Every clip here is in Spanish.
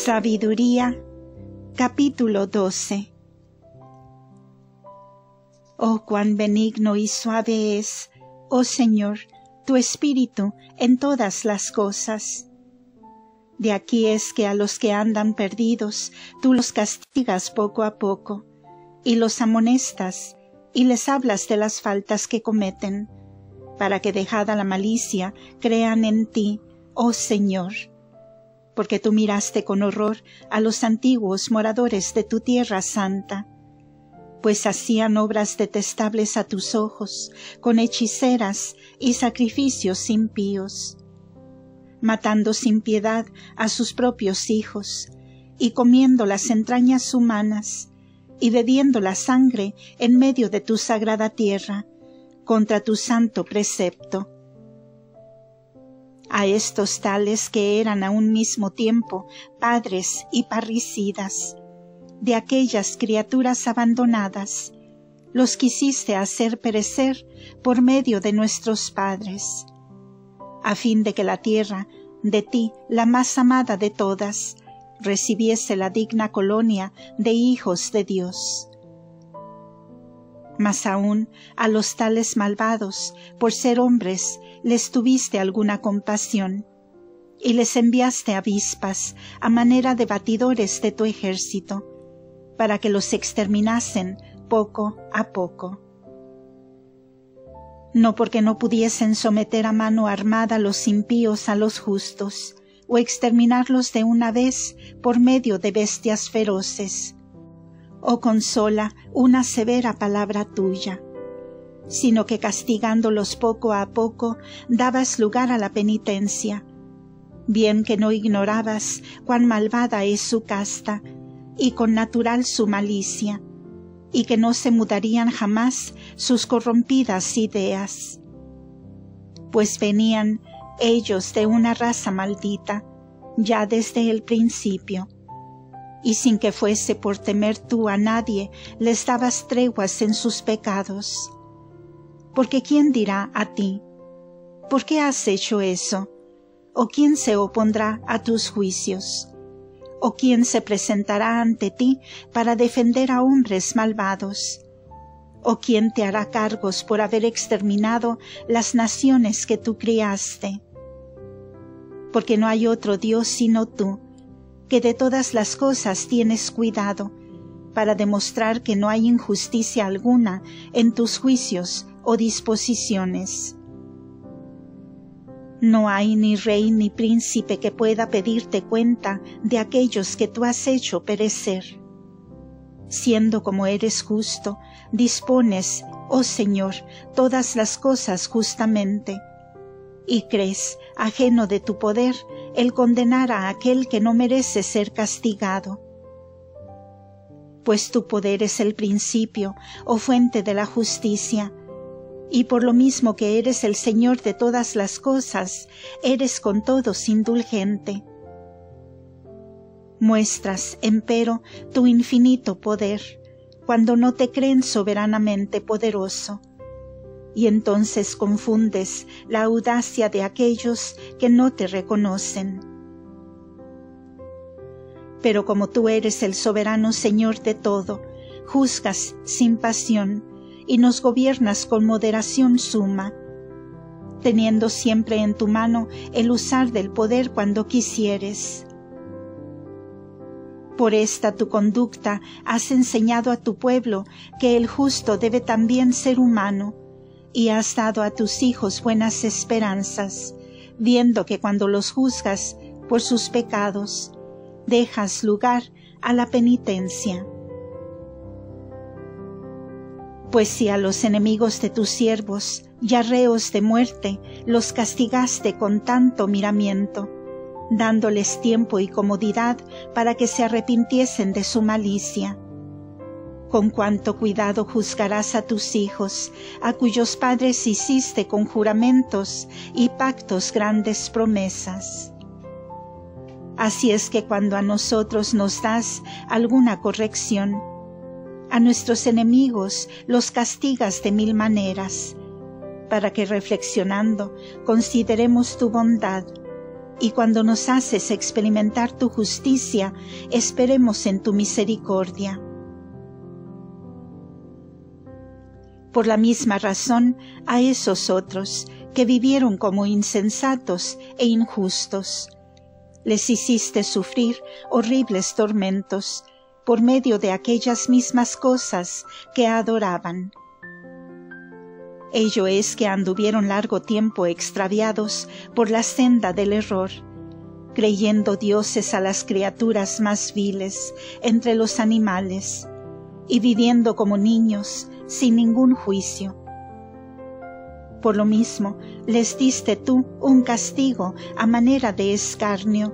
Sabiduría, capítulo 12. Oh, cuán benigno y suave es, oh Señor, tu espíritu en todas las cosas. De aquí es que a los que andan perdidos, tú los castigas poco a poco, y los amonestas, y les hablas de las faltas que cometen, para que dejada la malicia, crean en ti, oh Señor. Porque tú miraste con horror a los antiguos moradores de tu tierra santa, pues hacían obras detestables a tus ojos, con hechiceras y sacrificios impíos, matando sin piedad a sus propios hijos, y comiendo las entrañas humanas, y bebiendo la sangre en medio de tu sagrada tierra, contra tu santo precepto. A estos tales que eran a un mismo tiempo padres y parricidas, de aquellas criaturas abandonadas, los quisiste hacer perecer por medio de nuestros padres, a fin de que la tierra, de ti, la más amada de todas, recibiese la digna colonia de hijos de Dios. Mas aún a los tales malvados, por ser hombres, les tuviste alguna compasión, y les enviaste avispas a manera de batidores de tu ejército, para que los exterminasen poco a poco. No porque no pudiesen someter a mano armada los impíos a los justos, o exterminarlos de una vez por medio de bestias feroces, o con sola una severa palabra tuya, sino que castigándolos poco a poco dabas lugar a la penitencia, bien que no ignorabas cuán malvada es su casta, y con natural su malicia, y que no se mudarían jamás sus corrompidas ideas. Pues venían ellos de una raza maldita, ya desde el principio, y sin que fuese por temer tú a nadie, les dabas treguas en sus pecados. Porque ¿quién dirá a ti, ¿por qué has hecho eso? ¿O quién se opondrá a tus juicios? ¿O quién se presentará ante ti para defender a hombres malvados? ¿O quién te hará cargos por haber exterminado las naciones que tú criaste? Porque no hay otro Dios sino tú, que de todas las cosas tienes cuidado, para demostrar que no hay injusticia alguna en tus juicios o disposiciones. No hay ni rey ni príncipe que pueda pedirte cuenta de aquellos que tú has hecho perecer. Siendo como eres justo, dispones, oh Señor, todas las cosas justamente, y crees, ajeno de tu poder, el condenar a aquel que no merece ser castigado. Pues tu poder es el principio, oh fuente de la justicia, y por lo mismo que eres el Señor de todas las cosas, eres con todos indulgente. Muestras, empero, tu infinito poder, cuando no te creen soberanamente poderoso, y entonces confundes la audacia de aquellos que no te reconocen. Pero como tú eres el soberano Señor de todo, juzgas sin pasión, y nos gobiernas con moderación suma, teniendo siempre en tu mano el usar del poder cuando quisieres. Por esta tu conducta has enseñado a tu pueblo que el justo debe también ser humano, y has dado a tus hijos buenas esperanzas, viendo que cuando los juzgas por sus pecados, dejas lugar a la penitencia. Pues si a los enemigos de tus siervos, ya reos de muerte, los castigaste con tanto miramiento, dándoles tiempo y comodidad para que se arrepintiesen de su malicia, con cuánto cuidado juzgarás a tus hijos, a cuyos padres hiciste con juramentos y pactos grandes promesas. Así es que cuando a nosotros nos das alguna corrección, a nuestros enemigos los castigas de mil maneras, para que reflexionando consideremos tu bondad y cuando nos haces experimentar tu justicia, esperemos en tu misericordia. Por la misma razón, a esos otros que vivieron como insensatos e injustos, les hiciste sufrir horribles tormentos por medio de aquellas mismas cosas que adoraban. Ello es que anduvieron largo tiempo extraviados por la senda del error, creyendo dioses a las criaturas más viles entre los animales, y viviendo como niños sin ningún juicio. Por lo mismo, les diste tú un castigo a manera de escarnio,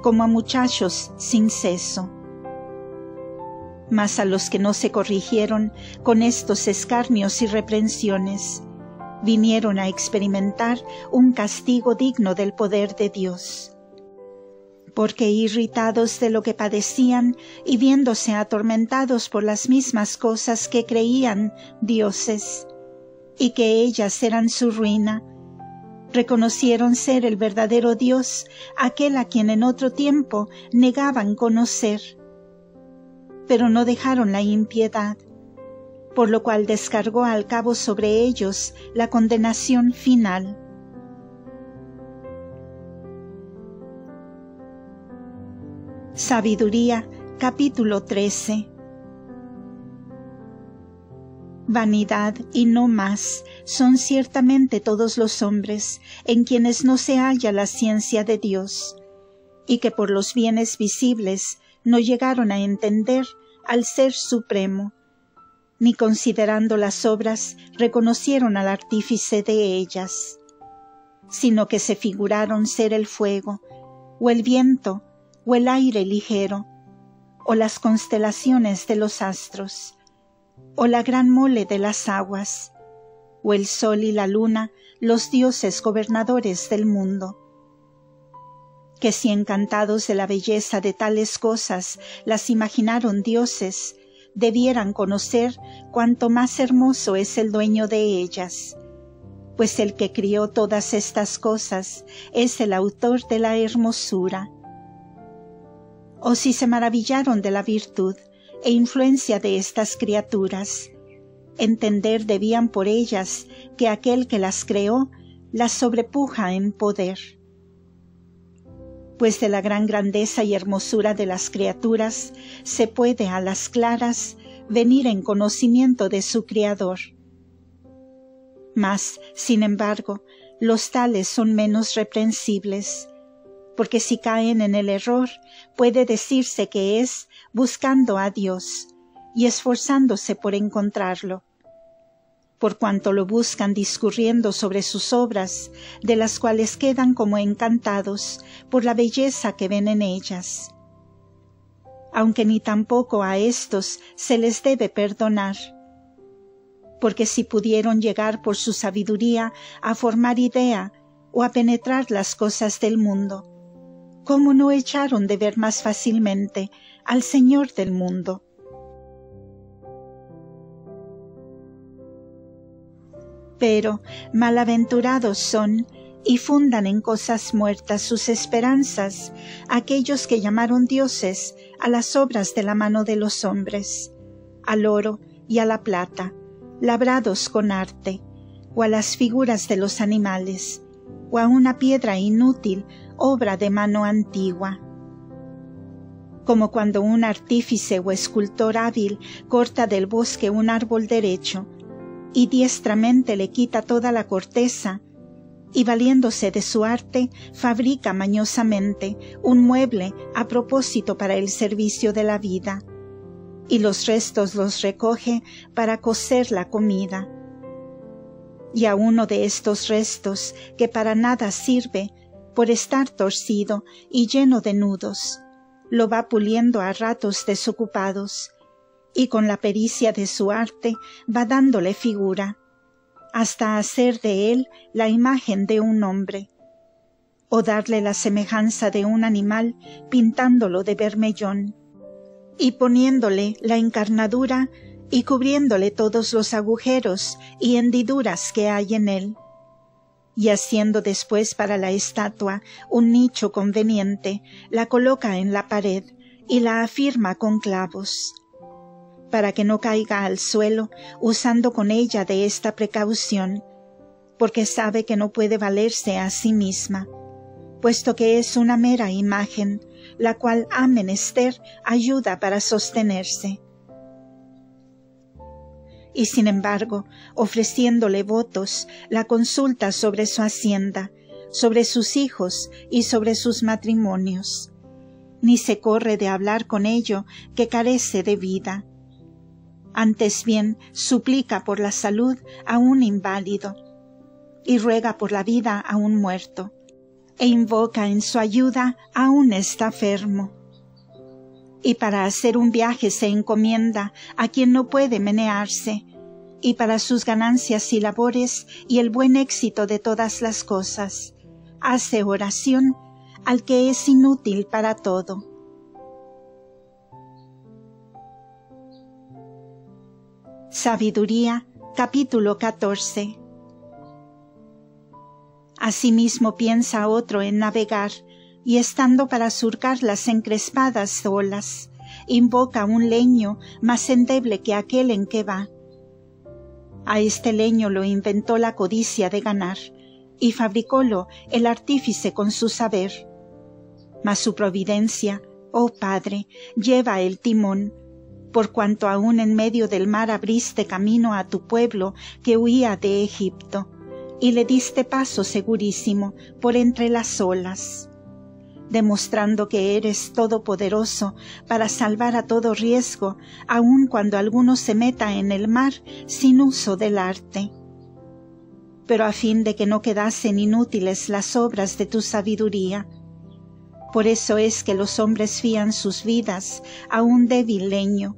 como a muchachos sin seso. Mas a los que no se corrigieron con estos escarnios y reprensiones, vinieron a experimentar un castigo digno del poder de Dios. Porque irritados de lo que padecían y viéndose atormentados por las mismas cosas que creían dioses, y que ellas eran su ruina, reconocieron ser el verdadero Dios, aquel a quien en otro tiempo negaban conocer. Pero no dejaron la impiedad, por lo cual descargó al cabo sobre ellos la condenación final. Sabiduría, capítulo 13. Vanidad y no más son ciertamente todos los hombres en quienes no se halla la ciencia de Dios, y que por los bienes visibles no llegaron a entender al Ser Supremo, ni considerando las obras reconocieron al artífice de ellas, sino que se figuraron ser el fuego, o el viento, o el aire ligero, o las constelaciones de los astros, o la gran mole de las aguas, o el sol y la luna, los dioses gobernadores del mundo. Que si encantados de la belleza de tales cosas las imaginaron dioses, debieran conocer cuánto más hermoso es el dueño de ellas, pues el que crió todas estas cosas es el autor de la hermosura. O si se maravillaron de la virtud e influencia de estas criaturas, entender debían por ellas que aquel que las creó las sobrepuja en poder. Pues de la gran grandeza y hermosura de las criaturas se puede a las claras venir en conocimiento de su Criador. Mas, sin embargo, los tales son menos reprensibles, porque si caen en el error, puede decirse que es buscando a Dios y esforzándose por encontrarlo, por cuanto lo buscan discurriendo sobre sus obras, de las cuales quedan como encantados por la belleza que ven en ellas. Aunque ni tampoco a éstos se les debe perdonar, porque si pudieron llegar por su sabiduría a formar idea o a penetrar las cosas del mundo, ¿cómo no echaron de ver más fácilmente al Señor del mundo? Pero malaventurados son y fundan en cosas muertas sus esperanzas aquellos que llamaron dioses a las obras de la mano de los hombres, al oro y a la plata, labrados con arte, o a las figuras de los animales, o a una piedra inútil, obra de mano antigua. Como cuando un artífice o escultor hábil corta del bosque un árbol derecho, y diestramente le quita toda la corteza, y valiéndose de su arte, fabrica mañosamente un mueble a propósito para el servicio de la vida, y los restos los recoge para cocer la comida. Y a uno de estos restos, que para nada sirve, por estar torcido y lleno de nudos, lo va puliendo a ratos desocupados, y con la pericia de su arte va dándole figura, hasta hacer de él la imagen de un hombre, o darle la semejanza de un animal pintándolo de bermellón, y poniéndole la encarnadura y cubriéndole todos los agujeros y hendiduras que hay en él, y haciendo después para la estatua un nicho conveniente, la coloca en la pared y la afirma con clavos, para que no caiga al suelo, usando con ella de esta precaución, porque sabe que no puede valerse a sí misma, puesto que es una mera imagen, la cual ha menester ayuda para sostenerse. Y sin embargo, ofreciéndole votos, la consulta sobre su hacienda, sobre sus hijos y sobre sus matrimonios. Ni se corre de hablar con ello que carece de vida. Antes bien, suplica por la salud a un inválido, y ruega por la vida a un muerto, e invoca en su ayuda a un estafermo. Y para hacer un viaje se encomienda a quien no puede menearse, y para sus ganancias y labores y el buen éxito de todas las cosas, hace oración al que es inútil para todo. Sabiduría, capítulo 14. Asimismo piensa otro en navegar, y estando para surcar las encrespadas olas, invoca un leño más endeble que aquel en que va. A este leño lo inventó la codicia de ganar, y fabricólo el artífice con su saber. Mas su providencia, oh Padre, lleva el timón, por cuanto aún en medio del mar abriste camino a tu pueblo que huía de Egipto, y le diste paso segurísimo por entre las olas, demostrando que eres todopoderoso para salvar a todo riesgo, aun cuando alguno se meta en el mar sin uso del arte. Pero a fin de que no quedasen inútiles las obras de tu sabiduría. Por eso es que los hombres fían sus vidas a un débil leño,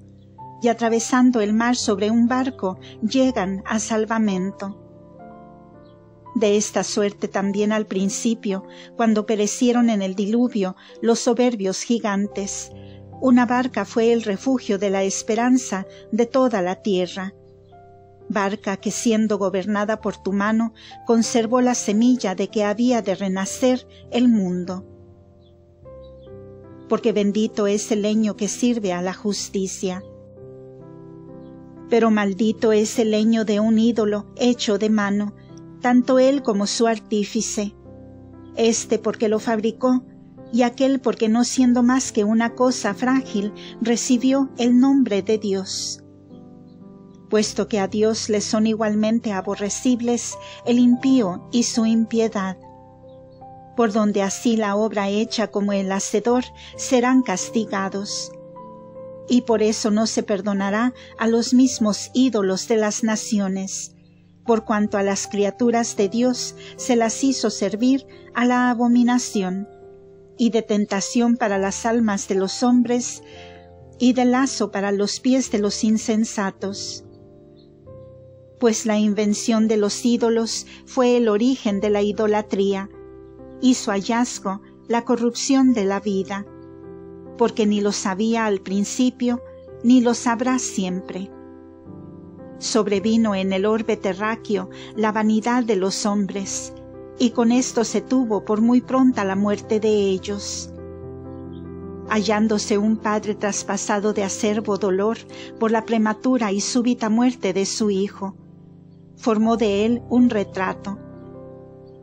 y atravesando el mar sobre un barco llegan a salvamento. De esta suerte también al principio, cuando perecieron en el diluvio los soberbios gigantes, una barca fue el refugio de la esperanza de toda la tierra. Barca que siendo gobernada por tu mano, conservó la semilla de que había de renacer el mundo. Porque bendito es el leño que sirve a la justicia. Pero maldito es el leño de un ídolo hecho de mano, tanto él como su artífice, este porque lo fabricó, y aquel porque no siendo más que una cosa frágil, recibió el nombre de Dios. Puesto que a Dios le son igualmente aborrecibles el impío y su impiedad, por donde así la obra hecha como el hacedor serán castigados. Y por eso no se perdonará a los mismos ídolos de las naciones, por cuanto a las criaturas de Dios se las hizo servir a la abominación, y de tentación para las almas de los hombres, y de lazo para los pies de los insensatos. Pues la invención de los ídolos fue el origen de la idolatría, y su hallazgo la corrupción de la vida, porque ni lo sabía al principio, ni lo sabrá siempre. Sobrevino en el orbe terráqueo la vanidad de los hombres, y con esto se tuvo por muy pronta la muerte de ellos. Hallándose un padre traspasado de acerbo dolor por la prematura y súbita muerte de su hijo, formó de él un retrato,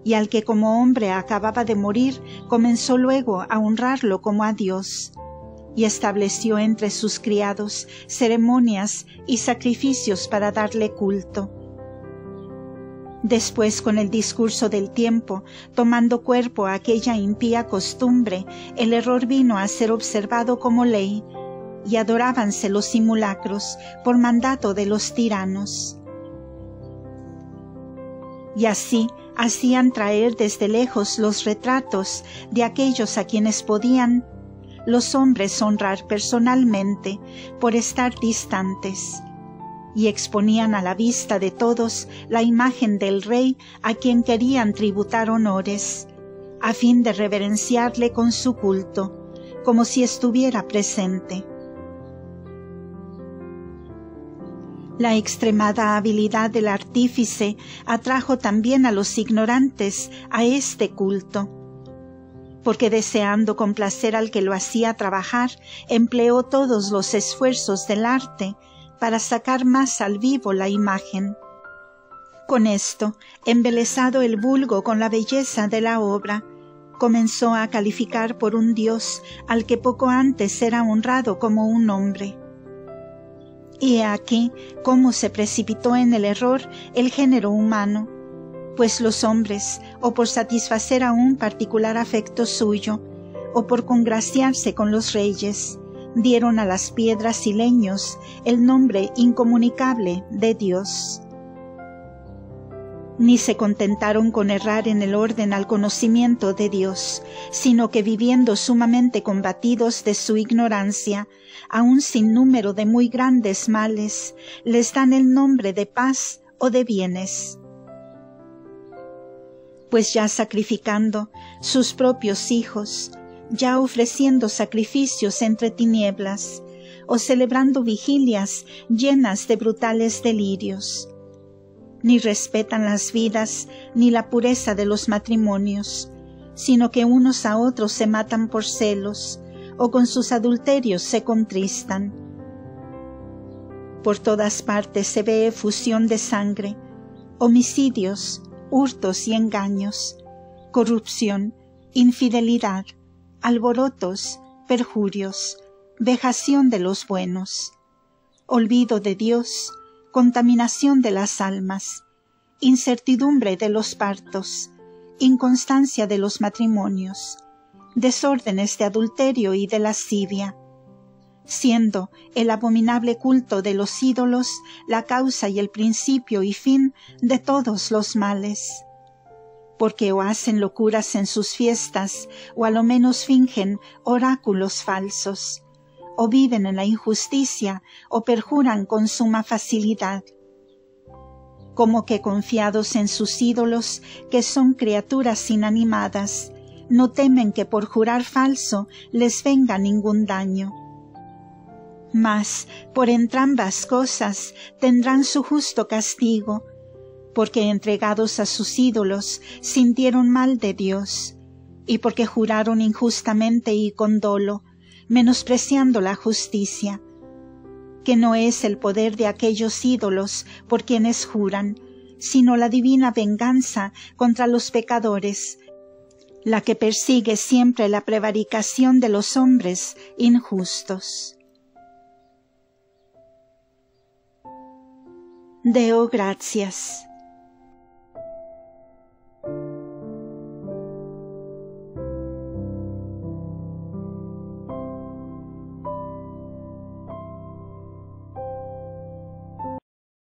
y al que como hombre acababa de morir, comenzó luego a honrarlo como a Dios, y estableció entre sus criados ceremonias y sacrificios para darle culto. Después, con el discurso del tiempo, tomando cuerpo a aquella impía costumbre, el error vino a ser observado como ley, y adorábanse los simulacros por mandato de los tiranos. Y así hacían traer desde lejos los retratos de aquellos a quienes podían los hombres honrar personalmente por estar distantes, y exponían a la vista de todos la imagen del rey a quien querían tributar honores, a fin de reverenciarle con su culto, como si estuviera presente. La extremada habilidad del artífice atrajo también a los ignorantes a este culto, porque deseando complacer al que lo hacía trabajar, empleó todos los esfuerzos del arte para sacar más al vivo la imagen. Con esto, embelesado el vulgo con la belleza de la obra, comenzó a calificar por un dios al que poco antes era honrado como un hombre. Y aquí cómo se precipitó en el error el género humano, pues los hombres, o por satisfacer a un particular afecto suyo, o por congraciarse con los reyes, dieron a las piedras y leños el nombre incomunicable de Dios. Ni se contentaron con errar en el orden al conocimiento de Dios, sino que viviendo sumamente combatidos de su ignorancia, a un sinnúmero de muy grandes males, les dan el nombre de paz o de bienes. Pues ya sacrificando sus propios hijos, ya ofreciendo sacrificios entre tinieblas, o celebrando vigilias llenas de brutales delirios, ni respetan las vidas ni la pureza de los matrimonios, sino que unos a otros se matan por celos, o con sus adulterios se contristan. Por todas partes se ve efusión de sangre, homicidios, hurtos y engaños, corrupción, infidelidad, alborotos, perjurios, vejación de los buenos, olvido de Dios, contaminación de las almas, incertidumbre de los partos, inconstancia de los matrimonios, desórdenes de adulterio y de lascivia, siendo el abominable culto de los ídolos la causa y el principio y fin de todos los males. Porque o hacen locuras en sus fiestas, o a lo menos fingen oráculos falsos, o viven en la injusticia, o perjuran con suma facilidad. Como que confiados en sus ídolos, que son criaturas inanimadas, no temen que por jurar falso les venga ningún daño. Mas por entrambas cosas tendrán su justo castigo, porque entregados a sus ídolos sintieron mal de Dios, y porque juraron injustamente y con dolo, menospreciando la justicia, que no es el poder de aquellos ídolos por quienes juran, sino la divina venganza contra los pecadores, la que persigue siempre la prevaricación de los hombres injustos. Deo gracias.